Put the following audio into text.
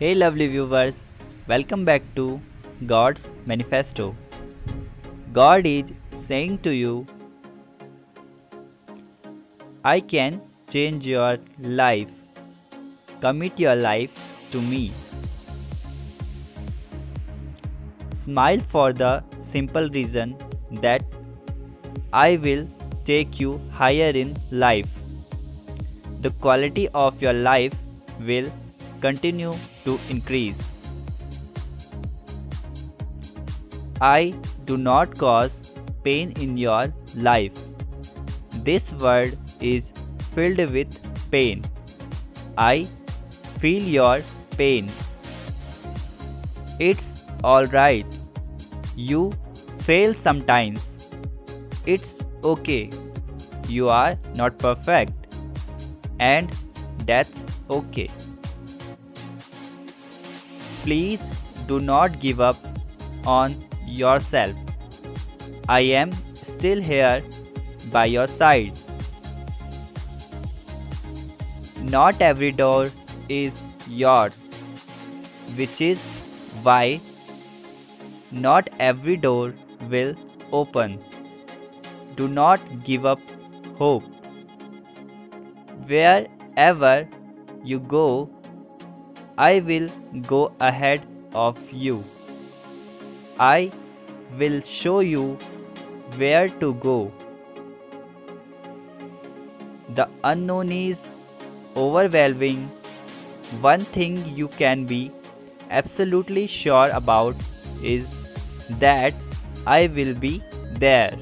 Hey lovely viewers, welcome back to God's Manifesto. God is saying to you, I can change your life. Commit your life to me. Smile for the simple reason that I will take you higher in life. The quality of your life will continue to increase. I do not cause pain in your life. This world is filled with pain. I feel your pain. It's alright. You fail sometimes. It's okay. You are not perfect. And that's okay. Please do not give up on yourself. I am still here by your side. Not every door is yours, which is why not every door will open. Do not give up hope. Wherever you go, I will go ahead of you. I will show you where to go. The unknown is overwhelming. One thing you can be absolutely sure about is that I will be there.